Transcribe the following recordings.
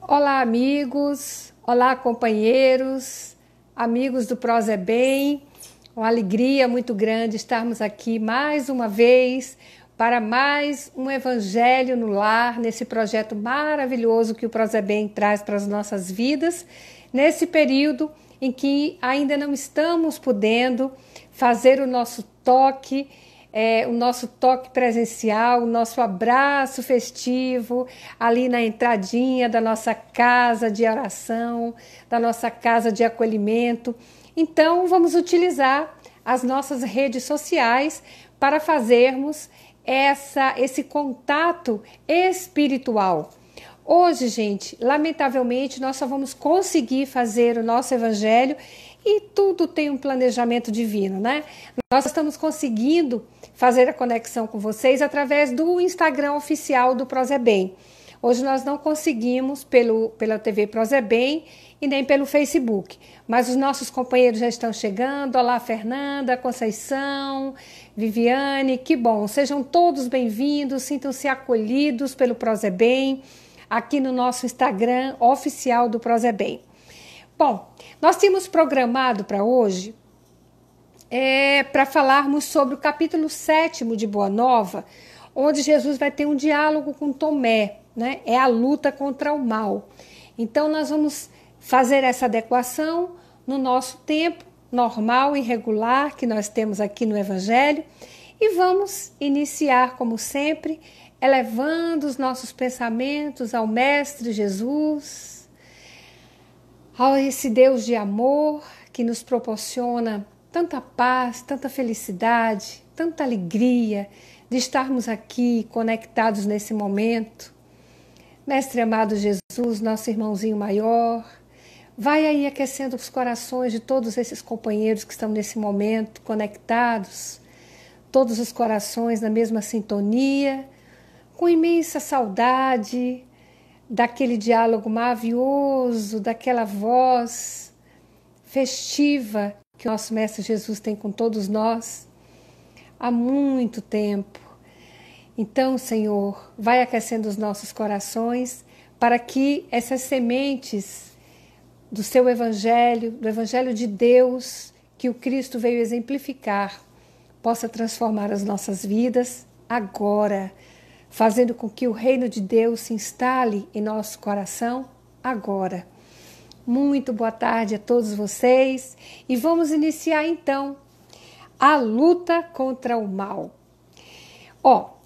Olá, amigos, olá, companheiros, amigos do Prosa é Bem. Uma alegria muito grande estarmos aqui mais uma vez para mais um Evangelho no Lar, nesse projeto maravilhoso que o Prosa é Bem traz para as nossas vidas, nesse período em que ainda não estamos podendo fazer o nosso toque presencial, o nosso abraço festivo ali na entradinha da nossa casa de oração, da nossa casa de acolhimento. Então, vamos utilizar as nossas redes sociais para fazermos esse contato espiritual. Hoje, gente, lamentavelmente, nós só vamos conseguir fazer o nosso evangelho e tudo tem um planejamento divino, né? Nós estamos conseguindo fazer a conexão com vocês através do Instagram oficial do Prosa é Bem. Hoje nós não conseguimos pela TV Prosa é Bem e nem pelo Facebook, mas os nossos companheiros já estão chegando. Olá, Fernanda, Conceição, Viviane, que bom. Sejam todos bem-vindos, sintam-se acolhidos pelo Prosa é Bem, aqui no nosso Instagram oficial do Prosa é Bem. Bom, nós tínhamos programado para hoje para falarmos sobre o capítulo 7 de Boa Nova, onde Jesus vai ter um diálogo com Tomé, né? É a luta contra o mal. Então nós vamos fazer essa adequação no nosso tempo normal e regular que nós temos aqui no Evangelho e vamos iniciar, como sempre, elevando os nossos pensamentos ao Mestre Jesus, a esse Deus de amor que nos proporciona tanta paz, tanta felicidade, tanta alegria de estarmos aqui conectados nesse momento. Mestre amado Jesus, nosso irmãozinho maior, vai aí aquecendo os corações de todos esses companheiros que estão nesse momento conectados, todos os corações na mesma sintonia, com imensa saudade daquele diálogo maravilhoso, daquela voz festiva que o nosso Mestre Jesus tem com todos nós há muito tempo. Então, Senhor, vai aquecendo os nossos corações para que essas sementes do seu Evangelho, do Evangelho de Deus, que o Cristo veio exemplificar, possa transformar as nossas vidas agora, fazendo com que o reino de Deus se instale em nosso coração agora. Muito boa tarde a todos vocês e vamos iniciar então a luta contra o mal.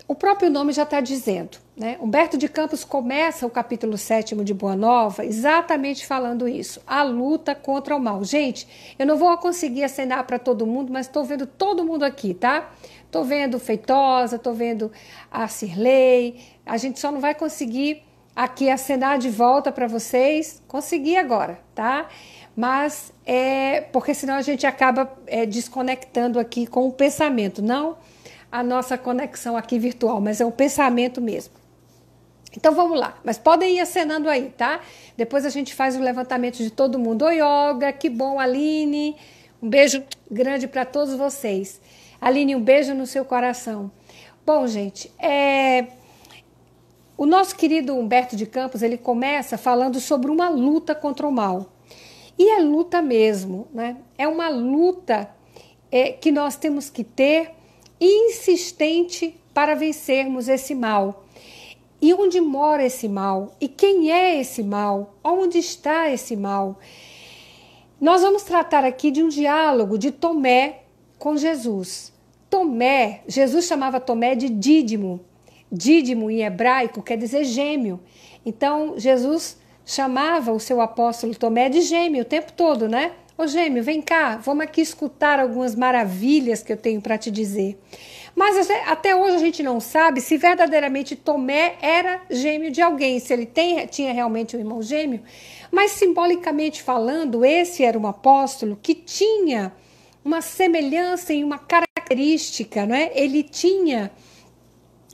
O próprio nome já está dizendo, né? Humberto de Campos começa o capítulo 7 de Boa Nova exatamente falando isso, a luta contra o mal. Gente, eu não vou conseguir acenar para todo mundo, mas estou vendo todo mundo aqui, tá? Estou vendo Feitosa, estou vendo a Cirlei, a gente só não vai conseguir aqui acenar de volta para vocês, consegui agora, tá? Mas porque senão a gente acaba desconectando aqui com o pensamento, não a nossa conexão aqui virtual, mas é o pensamento mesmo. Então vamos lá, mas podem ir acenando aí, tá? Depois a gente faz o levantamento de todo mundo. Oi, Olga, que bom, Aline, um beijo grande para todos vocês. Aline, um beijo no seu coração. Bom, gente, o nosso querido Humberto de Campos, ele começa falando sobre uma luta contra o mal. E é luta mesmo, né? É uma luta que nós temos que ter insistente para vencermos esse mal. E onde mora esse mal? E quem é esse mal? Onde está esse mal? Nós vamos tratar aqui de um diálogo de Tomé com Jesus. Tomé, Jesus chamava Tomé de Dídimo. Dídimo em hebraico quer dizer gêmeo. Então Jesus chamava o seu apóstolo Tomé de gêmeo o tempo todo, né? Ô gêmeo, vem cá, vamos aqui escutar algumas maravilhas que eu tenho para te dizer. Mas até hoje a gente não sabe se verdadeiramente Tomé era gêmeo de alguém, se ele tinha realmente um irmão gêmeo. Mas simbolicamente falando, esse era um apóstolo que tinha uma semelhança e uma característica, não é? Ele tinha,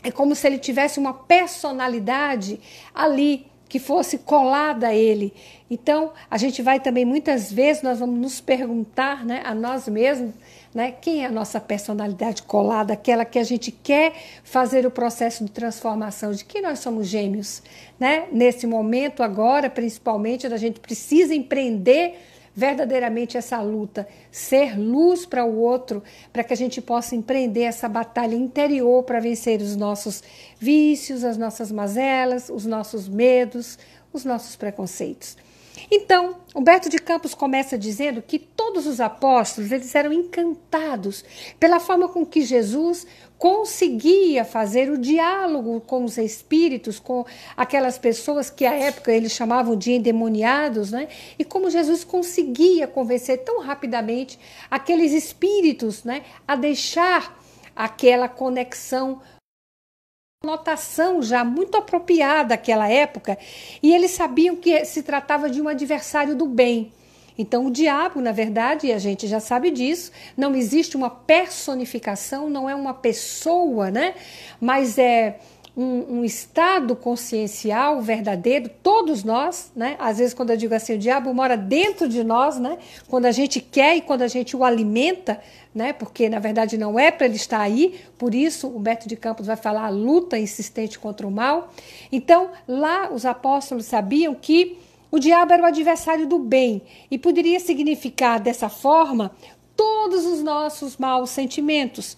é como se ele tivesse uma personalidade ali que fosse colada a ele. Então, a gente vai também, muitas vezes, nós vamos nos perguntar, né, a nós mesmos, né? Quem é a nossa personalidade colada, aquela que a gente quer fazer o processo de transformação, de que nós somos gêmeos, né? Nesse momento agora, principalmente, a gente precisa empreender verdadeiramente essa luta, ser luz para o outro, para que a gente possa empreender essa batalha interior para vencer os nossos vícios, as nossas mazelas, os nossos medos, os nossos preconceitos. Então, Humberto de Campos começa dizendo que todos os apóstolos eles eram encantados pela forma com que Jesus conseguia fazer o diálogo com os espíritos, com aquelas pessoas que à época eles chamavam de endemoniados, né? E como Jesus conseguia convencer tão rapidamente aqueles espíritos, né, a deixar aquela conexão, notação já muito apropriada daquela época, e eles sabiam que se tratava de um adversário do bem. Então o diabo, na verdade, e a gente já sabe disso, não existe uma personificação, não é uma pessoa, né? Mas é um estado consciencial verdadeiro, todos nós, né? Às vezes quando eu digo assim, o diabo mora dentro de nós, né? Quando a gente quer e quando a gente o alimenta, né? Porque na verdade não é para ele estar aí, por isso Humberto de Campos vai falar a luta insistente contra o mal. Então lá os apóstolos sabiam que o diabo era o adversário do bem e poderia significar dessa forma todos os nossos maus sentimentos,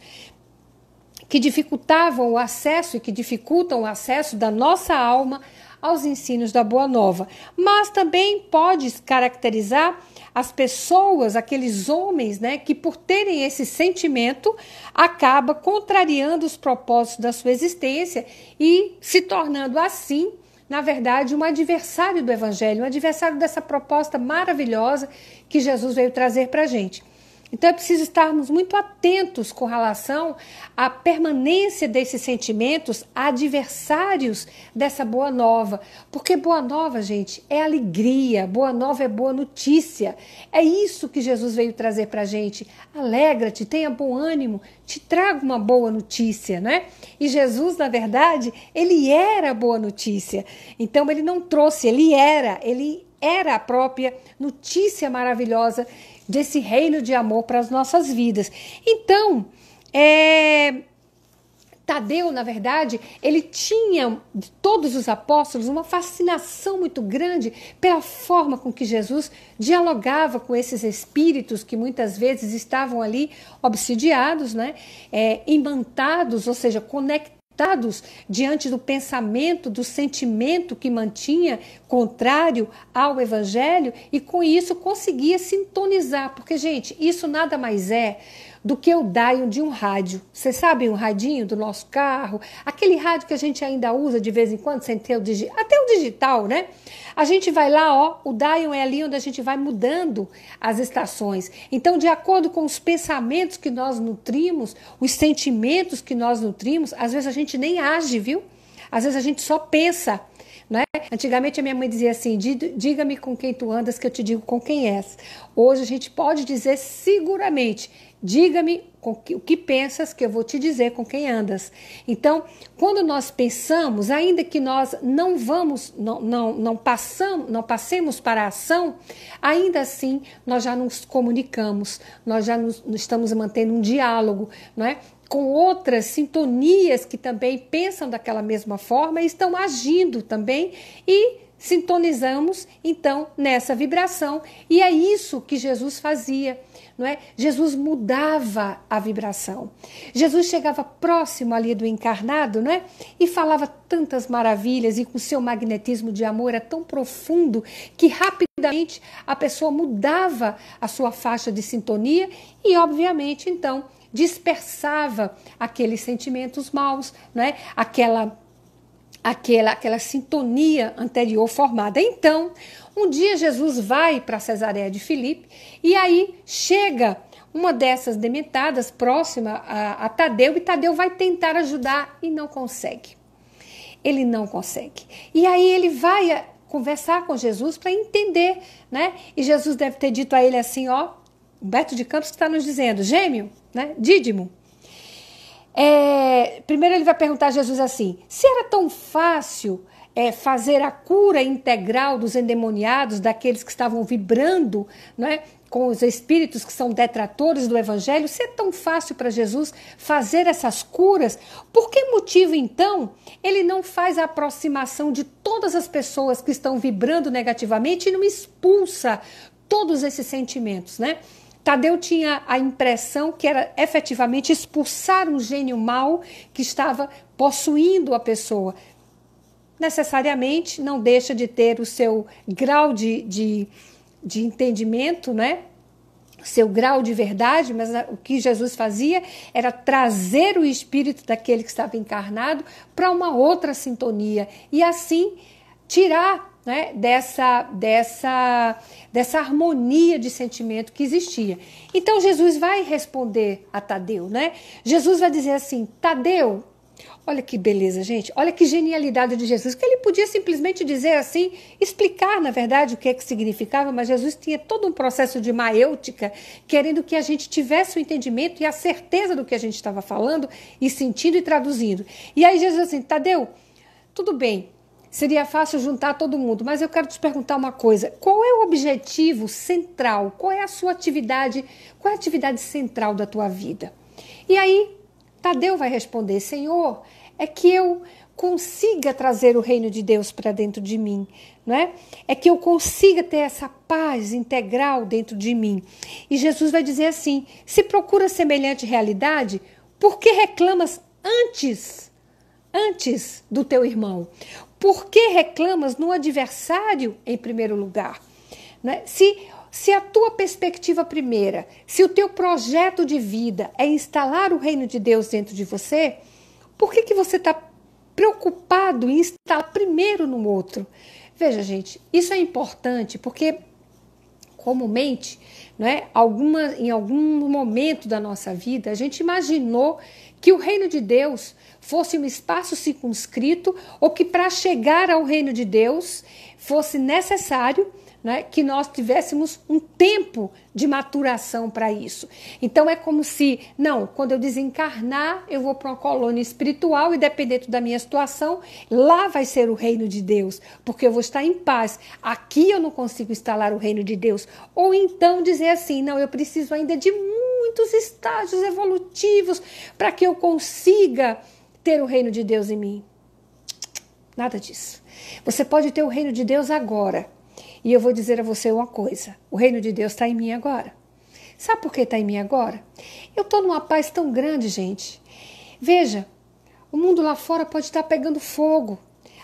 que dificultavam o acesso e que dificultam o acesso da nossa alma aos ensinos da Boa Nova. Mas também pode caracterizar as pessoas, aqueles homens, né, que por terem esse sentimento acaba contrariando os propósitos da sua existência e se tornando assim, na verdade, um adversário do Evangelho, um adversário dessa proposta maravilhosa que Jesus veio trazer para a gente. Então é preciso estarmos muito atentos com relação à permanência desses sentimentos adversários dessa boa nova. Porque boa nova, gente, é alegria, boa nova é boa notícia. É isso que Jesus veio trazer para a gente. Alegra-te, tenha bom ânimo, te trago uma boa notícia, né? E Jesus, na verdade, ele era a boa notícia. Então ele não trouxe, ele era a própria notícia maravilhosa desse reino de amor para as nossas vidas. Então, Tadeu, na verdade, ele tinha, de todos os apóstolos, uma fascinação muito grande pela forma com que Jesus dialogava com esses espíritos que muitas vezes estavam ali obsidiados, né? Imantados, ou seja, conectados diante do pensamento, do sentimento que mantinha contrário ao Evangelho, e com isso conseguia sintonizar, porque, gente, isso nada mais é do que o dial de um rádio. Vocês sabem o radinho do nosso carro? Aquele rádio que a gente ainda usa de vez em quando, sem ter até o digital, né? A gente vai lá, ó, o dial é ali onde a gente vai mudando as estações. Então, de acordo com os pensamentos que nós nutrimos, os sentimentos que nós nutrimos, às vezes a gente nem age, viu? Às vezes a gente só pensa, né? Antigamente a minha mãe dizia assim, diga-me com quem tu andas que eu te digo com quem és. Hoje a gente pode dizer seguramente, diga-me o que pensas que eu vou te dizer com quem andas. Então, quando nós pensamos, ainda que nós não passemos para a ação, ainda assim nós já nos comunicamos, nós já estamos mantendo um diálogo, não é? Com outras sintonias que também pensam daquela mesma forma e estão agindo também, e sintonizamos então nessa vibração. E é isso que Jesus fazia, não é? Jesus mudava a vibração. Jesus chegava próximo ali do encarnado, não é? E falava tantas maravilhas, e com seu magnetismo de amor é tão profundo que rapidamente a pessoa mudava a sua faixa de sintonia e, obviamente, então dispersava aqueles sentimentos maus, né? Aquela sintonia anterior formada. Então, um dia Jesus vai para Cesareia de Filipe e aí chega uma dessas dementadas próxima a Tadeu, e Tadeu vai tentar ajudar e não consegue. Ele não consegue. E aí ele vai conversar com Jesus para entender, né? E Jesus deve ter dito a ele assim, ó, Humberto de Campos está nos dizendo, gêmeo, né? Dídimo. Primeiro ele vai perguntar a Jesus assim, se era tão fácil fazer a cura integral dos endemoniados, daqueles que estavam vibrando, não é, com os espíritos que são detratores do evangelho, se é tão fácil para Jesus fazer essas curas, por que motivo então ele não faz a aproximação de todas as pessoas que estão vibrando negativamente e não expulsa todos esses sentimentos, né? Tadeu tinha a impressão que era efetivamente expulsar um gênio mau que estava possuindo a pessoa. Necessariamente não deixa de ter o seu grau de entendimento, né? Seu grau de verdade, mas o que Jesus fazia era trazer o espírito daquele que estava encarnado para uma outra sintonia e assim tirar, né, dessa harmonia de sentimento que existia. Então Jesus vai responder a Tadeu, né? Jesus vai dizer assim: Tadeu, olha que beleza, gente, olha que genialidade de Jesus, que ele podia simplesmente dizer assim, explicar, na verdade, o que é que significava, mas Jesus tinha todo um processo de maêutica, querendo que a gente tivesse o entendimento e a certeza do que a gente estava falando e sentindo e traduzindo. E aí Jesus assim: Tadeu, tudo bem, seria fácil juntar todo mundo, mas eu quero te perguntar uma coisa: qual é o objetivo central? Qual é a sua atividade? Qual é a atividade central da tua vida? E aí Tadeu vai responder: Senhor, é que eu consiga trazer o reino de Deus para dentro de mim, não é? É que eu consiga ter essa paz integral dentro de mim. E Jesus vai dizer assim: se procura semelhante realidade, por que reclamas antes do teu irmão? Por que reclamas no adversário em primeiro lugar? Né? Se a tua perspectiva primeira, se o teu projeto de vida é instalar o reino de Deus dentro de você, por que você está preocupado em instalar primeiro no outro? Veja, gente, isso é importante porque comumente, né, em algum momento da nossa vida, a gente imaginou que o reino de Deus fosse um espaço circunscrito ou que para chegar ao reino de Deus fosse necessário, né, que nós tivéssemos um tempo de maturação para isso. Então é como se, não, quando eu desencarnar, eu vou para uma colônia espiritual e dependendo da minha situação, lá vai ser o reino de Deus, porque eu vou estar em paz. Aqui eu não consigo instalar o reino de Deus. Ou então dizer assim, não, eu preciso ainda de muitos estágios evolutivos para que eu consiga ter o reino de Deus em mim. Nada disso. Você pode ter o reino de Deus agora. E eu vou dizer a você uma coisa: o reino de Deus está em mim agora. Sabe por que está em mim agora? Eu estou numa paz tão grande, gente. Veja, o mundo lá fora pode estar pegando fogo.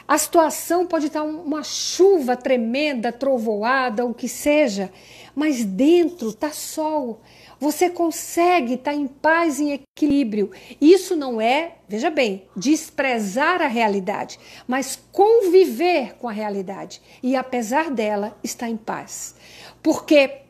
A situação pode estar uma chuva tremenda, trovoada, o que seja. Mas dentro está sol. Você consegue estar em paz, em equilíbrio. Isso não é, veja bem, desprezar a realidade, mas conviver com a realidade. E apesar dela, estar em paz. Porque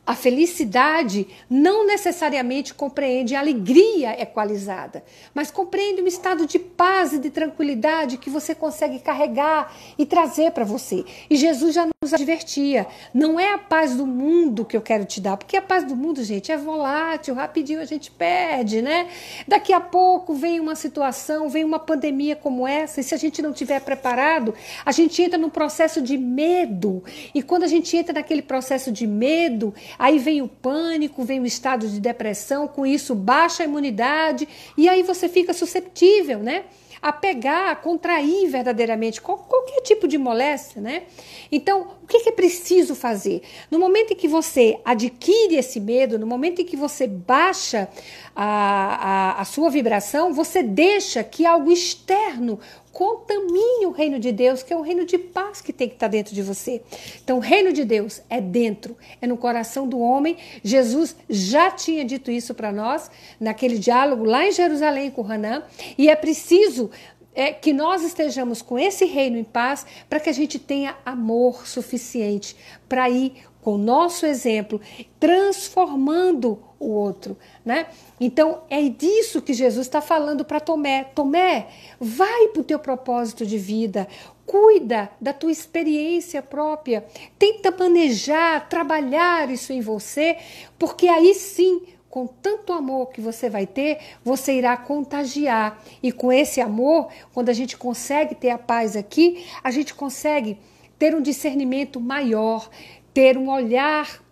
a felicidade não necessariamente compreende a alegria equalizada, mas compreende um estado de paz e de tranquilidade que você consegue carregar e trazer para você. E Jesus já nos advertia: não é a paz do mundo que eu quero te dar, porque a paz do mundo, gente, é volátil, rapidinho a gente perde, né? Daqui a pouco vem uma situação, vem uma pandemia como essa, e se a gente não estiver preparado, a gente entra num processo de medo. E quando a gente entra naquele processo de medo, aí vem o pânico, vem o estado de depressão, com isso baixa a imunidade, e aí você fica susceptível, né, a pegar, a contrair verdadeiramente qualquer tipo de moléstia, né? Então, o que é preciso fazer? No momento em que você adquire esse medo, no momento em que você baixa a sua vibração, você deixa que algo externo contamine o reino de Deus, que é o reino de paz que tem que estar dentro de você. Então, o reino de Deus é dentro, é no coração do homem. Jesus já tinha dito isso para nós, naquele diálogo lá em Jerusalém com Hanã, e é preciso que nós estejamos com esse reino em paz para que a gente tenha amor suficiente para ir com o nosso exemplo, transformando o outro, né? Então, é disso que Jesus está falando para Tomé. Tomé, vai para o teu propósito de vida, cuida da tua experiência própria, tenta manejar, trabalhar isso em você, porque aí sim, com tanto amor que você vai ter, você irá contagiar. E com esse amor, quando a gente consegue ter a paz aqui, a gente consegue ter um discernimento maior, ter um olhar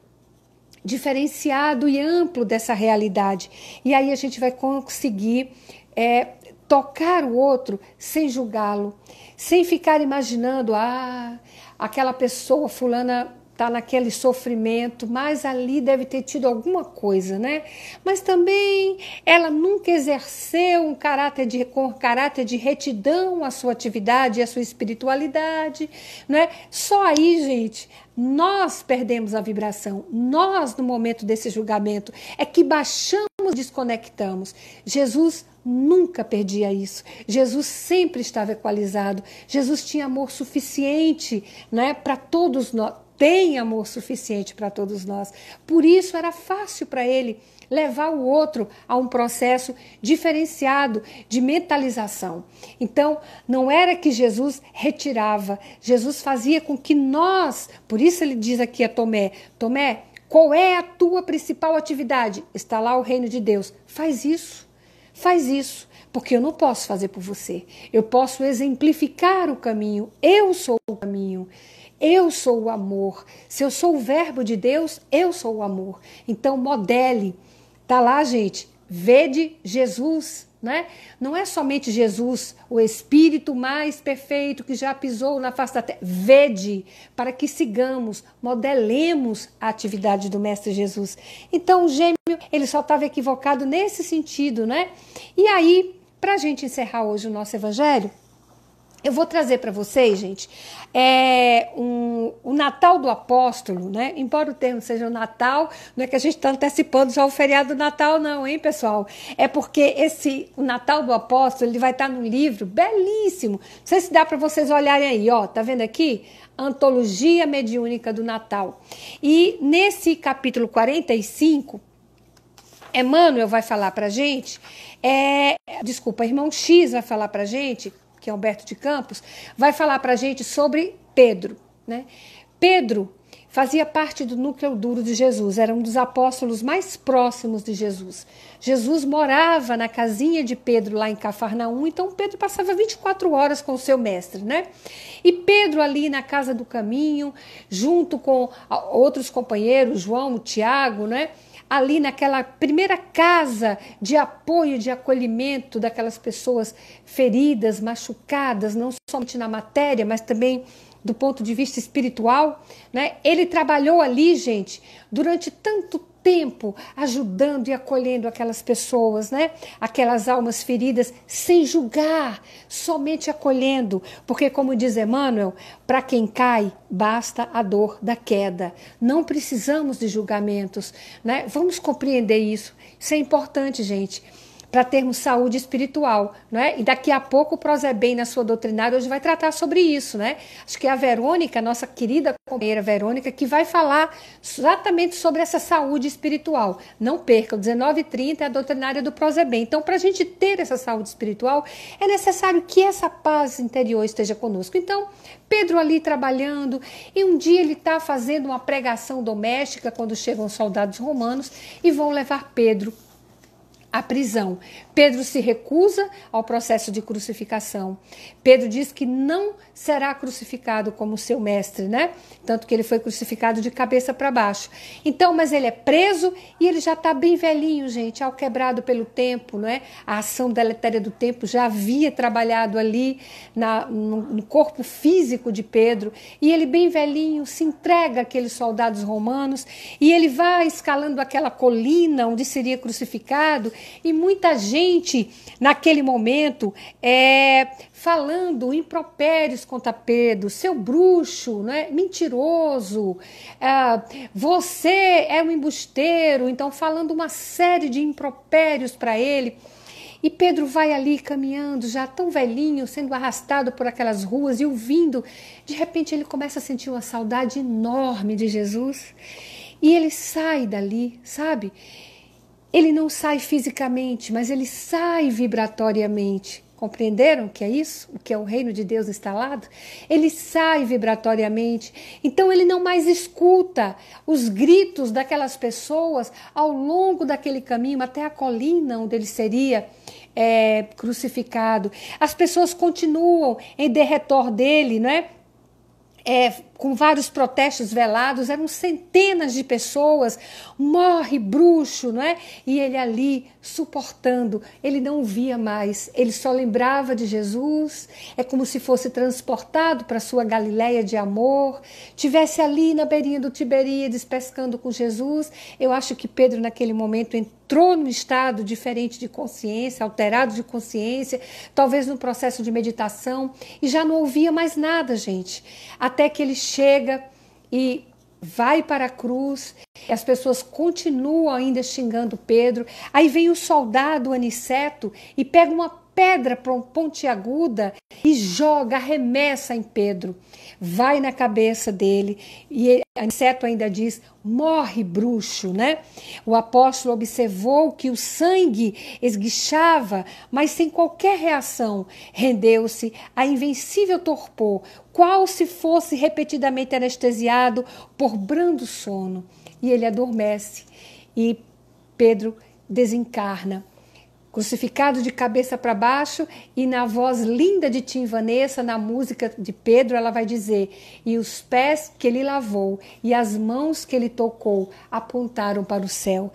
diferenciado e amplo dessa realidade. E aí a gente vai conseguir tocar o outro sem julgá-lo, sem ficar imaginando, aquela pessoa fulana está naquele sofrimento, mas ali deve ter tido alguma coisa, né? Mas também ela nunca exerceu com caráter de retidão a sua atividade e a sua espiritualidade, né? Só aí, gente, nós perdemos a vibração. Nós, no momento desse julgamento, é que baixamos, desconectamos. Jesus nunca perdia isso. Jesus sempre estava equalizado. Jesus tinha amor suficiente, né, para todos nós. Tem amor suficiente para todos nós. Por isso era fácil para ele levar o outro a um processo diferenciado de mentalização. Então, não era que Jesus retirava, Jesus fazia com que nós, por isso ele diz aqui a Tomé, Tomé, qual é a tua principal atividade? Está lá o reino de Deus. Faz isso, porque eu não posso fazer por você. Eu posso exemplificar o caminho, eu sou o caminho. Eu sou o amor. Se eu sou o verbo de Deus, eu sou o amor. Então, modele. Tá lá, gente. Vede Jesus, né? Não é somente Jesus, o Espírito mais perfeito que já pisou na face da terra. Vede, para que sigamos, modelemos a atividade do Mestre Jesus. Então, o gêmeo, ele só estava equivocado nesse sentido, né? E aí, para a gente encerrar hoje o nosso evangelho, eu vou trazer para vocês, gente, o Natal do Apóstolo, né? Embora o termo seja o Natal, não é que a gente está antecipando já o feriado do Natal, não, hein, pessoal? É porque o Natal do Apóstolo, ele vai estar num livro belíssimo. Não sei se dá para vocês olharem aí, ó, tá vendo aqui? Antologia Mediúnica do Natal. E nesse capítulo 45, Emmanuel vai falar para a gente, irmão X vai falar para a gente, que é Humberto de Campos, vai falar para a gente sobre Pedro, né? Pedro fazia parte do núcleo duro de Jesus, era um dos apóstolos mais próximos de Jesus. Jesus morava na casinha de Pedro lá em Cafarnaum, então Pedro passava 24 horas com o seu mestre, né? E Pedro ali na casa do caminho, junto com outros companheiros, João, Tiago, né? Ali naquela primeira casa de apoio, de acolhimento daquelas pessoas feridas, machucadas, não somente na matéria, mas também do ponto de vista espiritual, né? Ele trabalhou ali, gente, durante tanto tempo, ajudando e acolhendo aquelas pessoas, né? Aquelas almas feridas, sem julgar, somente acolhendo, porque como diz Emmanuel, para quem cai, basta a dor da queda. Não precisamos de julgamentos, né? Vamos compreender isso. Isso é importante, gente, para termos saúde espiritual, né? E daqui a pouco o Prozebem, na sua doutrinária, hoje vai tratar sobre isso, né? Acho que é a Verônica, nossa querida companheira Verônica, que vai falar exatamente sobre essa saúde espiritual. Não perca, 19h30 é a doutrinária do Prozebem. Então, para a gente ter essa saúde espiritual, é necessário que essa paz interior esteja conosco. Então, Pedro ali trabalhando, e um dia ele está fazendo uma pregação doméstica quando chegam os soldados romanos e vão levar Pedro à prisão. Pedro se recusa ao processo de crucificação. Pedro diz que não será crucificado como seu mestre, né? Tanto que ele foi crucificado de cabeça para baixo. Então, mas ele é preso e ele já está bem velhinho, gente, ao quebrado pelo tempo, não é? A ação deletéria do tempo já havia trabalhado ali no corpo físico de Pedro, e ele bem velhinho se entrega àqueles soldados romanos e ele vai escalando aquela colina onde seria crucificado, e muita gente naquele momento falando impropérios contra Pedro, seu bruxo, né? Mentiroso, você é um embusteiro, então falando uma série de impropérios para ele. E Pedro vai ali caminhando, já tão velhinho, sendo arrastado por aquelas ruas e ouvindo. De repente ele começa a sentir uma saudade enorme de Jesus e ele sai dali, sabe? Ele não sai fisicamente, mas ele sai vibratoriamente. Compreenderam o que é isso? O que é o reino de Deus instalado? Ele sai vibratoriamente. Então ele não mais escuta os gritos daquelas pessoas ao longo daquele caminho até a colina onde ele seria crucificado. As pessoas continuam em derredor dele, não é? Com vários protestos velados, eram centenas de pessoas, morre bruxo, não é? E ele ali suportando, ele não via mais, ele só lembrava de Jesus, é como se fosse transportado para a sua Galileia de amor, tivesse ali na beirinha do Tiberíades pescando com Jesus. Eu acho que Pedro naquele momento entrou num estado diferente de consciência, alterado de consciência, talvez num processo de meditação, e já não ouvia mais nada, gente, até que ele chega e vai para a cruz, e as pessoas continuam ainda xingando Pedro. Aí vem o soldado Aniceto e pega uma pedra pontiaguda e joga, arremessa em Pedro. Vai na cabeça dele e Aniceto ainda diz: morre, bruxo, né? O apóstolo observou que o sangue esguichava, mas sem qualquer reação, rendeu-se a invencível torpor, qual se fosse repetidamente anestesiado por brando sono. E ele adormece e Pedro desencarna, crucificado de cabeça para baixo, e na voz linda de Tim Vanessa, na música de Pedro, ela vai dizer: e os pés que ele lavou e as mãos que ele tocou apontaram para o céu.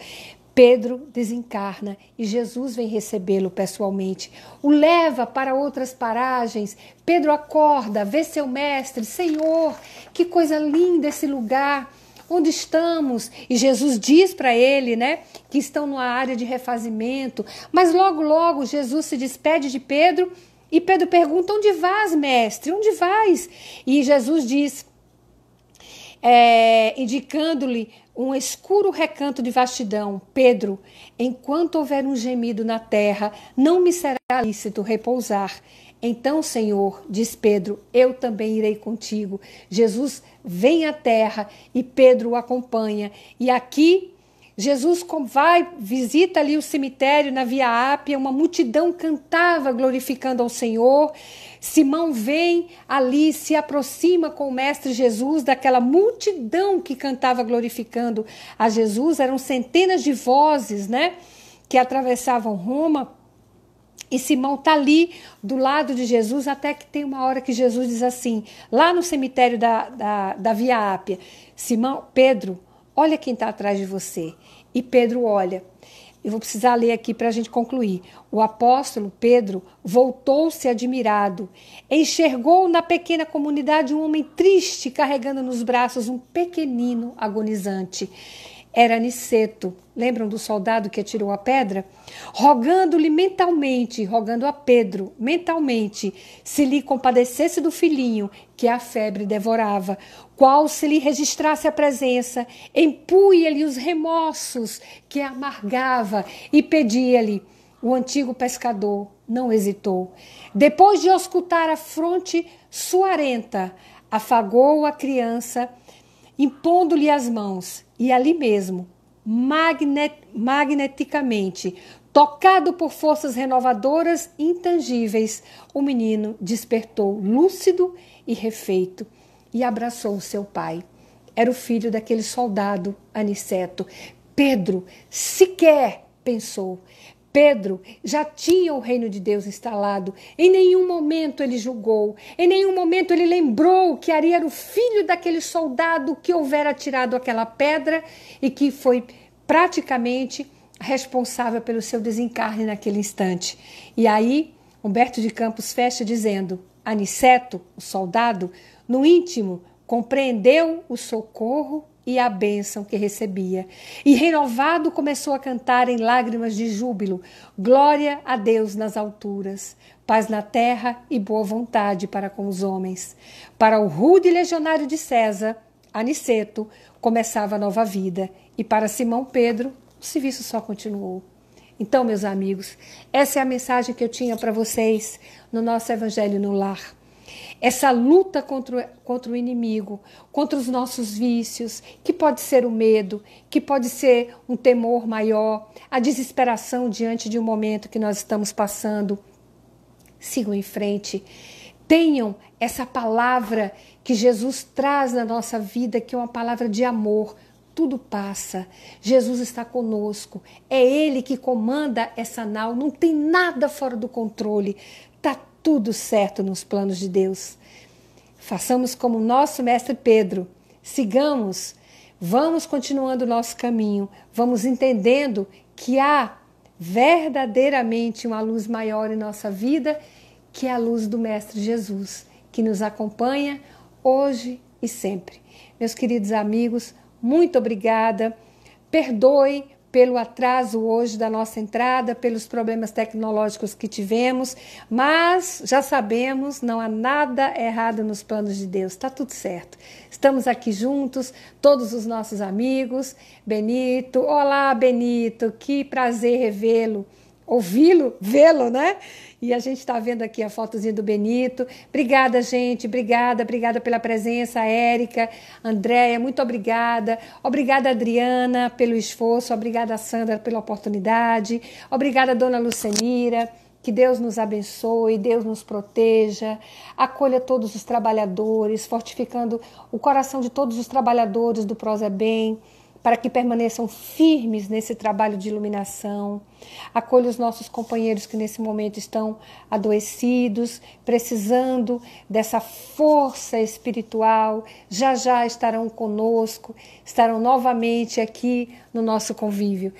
Pedro desencarna e Jesus vem recebê-lo pessoalmente. O leva para outras paragens. Pedro acorda, vê seu mestre: Senhor, que coisa linda esse lugar. Onde estamos? E Jesus diz para ele, né, que estão numa área de refazimento. Mas logo, logo, Jesus se despede de Pedro e Pedro pergunta: onde vais, mestre? Onde vais? E Jesus diz, indicando-lhe um escuro recanto de vastidão: Pedro, enquanto houver um gemido na terra, não me será lícito repousar. Então, Senhor, diz Pedro, eu também irei contigo. Jesus vem à terra e Pedro o acompanha. E aqui, Jesus vai, visita ali o cemitério na Via Ápia, uma multidão cantava glorificando ao Senhor. Simão vem ali, se aproxima com o mestre Jesus daquela multidão que cantava glorificando a Jesus. Eram centenas de vozes, né, que atravessavam Roma. E Simão está ali do lado de Jesus, até que tem uma hora que Jesus diz assim, lá no cemitério da Via Ápia: Simão, Pedro, olha quem está atrás de você. E Pedro olha. Eu vou precisar ler aqui para a gente concluir. O apóstolo Pedro voltou-se admirado. Enxergou na pequena comunidade um homem triste, carregando nos braços um pequenino agonizante. Era Aniceto, lembram do soldado que atirou a pedra? Rogando-lhe mentalmente, rogando a Pedro mentalmente, se lhe compadecesse do filhinho que a febre devorava, qual se lhe registrasse a presença, empunha-lhe os remorsos que amargava e pedia-lhe. O antigo pescador não hesitou. Depois de auscultar a fronte suarenta, afagou a criança, impondo-lhe as mãos, e ali mesmo, magneticamente, tocado por forças renovadoras intangíveis, o menino despertou lúcido e refeito e abraçou seu pai. Era o filho daquele soldado Aniceto. Pedro sequer pensou. Pedro já tinha o reino de Deus instalado. Em nenhum momento ele julgou, em nenhum momento ele lembrou que Ari era o filho daquele soldado que houvera tirado aquela pedra e que foi praticamente responsável pelo seu desencarne naquele instante. E aí, Humberto de Campos fecha dizendo: Aniceto, o soldado, no íntimo, compreendeu o socorro e a bênção que recebia. E renovado começou a cantar em lágrimas de júbilo: glória a Deus nas alturas, paz na terra e boa vontade para com os homens. Para o rude legionário de César, Aniceto, começava a nova vida. E para Simão Pedro, o serviço só continuou. Então, meus amigos, essa é a mensagem que eu tinha para vocês no nosso Evangelho no Lar. Essa luta contra o inimigo, contra os nossos vícios, que pode ser o medo, que pode ser um temor maior, a desesperação diante de um momento que nós estamos passando. sigam em frente. Tenham essa palavra que Jesus traz na nossa vida, que é uma palavra de amor. Tudo passa. Jesus está conosco. É Ele que comanda essa nau. Não tem nada fora do controle. Está tudo certo nos planos de Deus. Façamos como nosso mestre Pedro. Sigamos. Vamos continuando o nosso caminho. Vamos entendendo que há verdadeiramente uma luz maior em nossa vida, que é a luz do Mestre Jesus, que nos acompanha hoje e sempre. Meus queridos amigos, muito obrigada. Perdoe pelo atraso hoje da nossa entrada, pelos problemas tecnológicos que tivemos, mas já sabemos, não há nada errado nos planos de Deus, está tudo certo. Estamos aqui juntos, todos os nossos amigos. Benito, olá Benito, que prazer revê-lo. Ouvi-lo, vê-lo, né? E a gente está vendo aqui a fotozinha do Benito. Obrigada, gente, obrigada pela presença, Érica, Andréia, muito obrigada. Obrigada, Adriana, pelo esforço, obrigada, Sandra, pela oportunidade, obrigada, Dona Lucenira. Que Deus nos abençoe, Deus nos proteja, acolha todos os trabalhadores, fortificando o coração de todos os trabalhadores do Prozebem, para que permaneçam firmes nesse trabalho de iluminação. Acolha os nossos companheiros que nesse momento estão adoecidos, precisando dessa força espiritual. Já já estarão conosco, estarão novamente aqui no nosso convívio.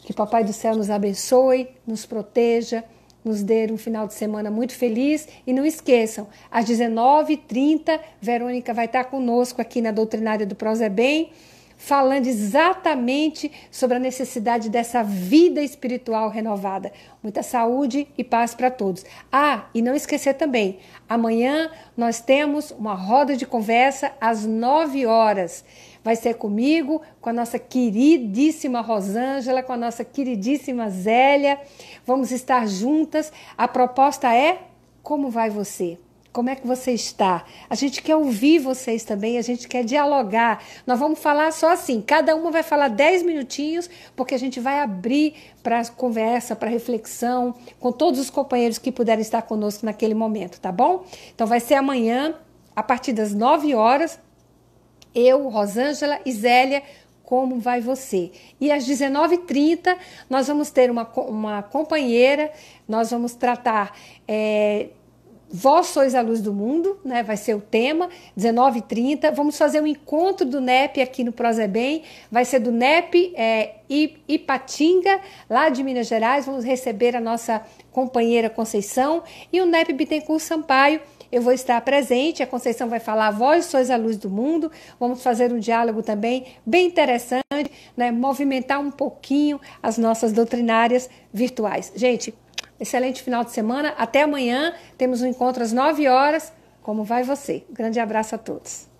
Que Papai do Céu nos abençoe, nos proteja, nos dê um final de semana muito feliz. E não esqueçam, às 19h30, Verônica vai estar conosco aqui na Doutrinária do Prozebem, falando exatamente sobre a necessidade dessa vida espiritual renovada. Muita saúde e paz para todos. Ah, e não esquecer também, amanhã nós temos uma roda de conversa às 9h. Vai ser comigo, com a nossa queridíssima Rosângela, com a nossa queridíssima Zélia. Vamos estar juntas. A proposta é: como vai você? Como é que você está? A gente quer ouvir vocês também, a gente quer dialogar. Nós vamos falar só assim, cada uma vai falar 10 minutinhos, porque a gente vai abrir para conversa, para reflexão, com todos os companheiros que puderem estar conosco naquele momento, tá bom? Então vai ser amanhã, a partir das 9h, eu, Rosângela e Zélia, como vai você? E às 19h30 nós vamos ter uma companheira, nós vamos tratar... Vós sois a luz do mundo, né? Vai ser o tema, 19h30. Vamos fazer um encontro do NEP aqui no Prozebem. Vai ser do NEP Ipatinga, lá de Minas Gerais. Vamos receber a nossa companheira Conceição e o NEP Bittencourt Sampaio. Eu vou estar presente, a Conceição vai falar: vós sois a luz do mundo. Vamos fazer um diálogo também bem interessante, né? Movimentar um pouquinho as nossas doutrinárias virtuais. Gente, excelente final de semana. Até amanhã. Temos um encontro às 9h. Como vai você? Um grande abraço a todos.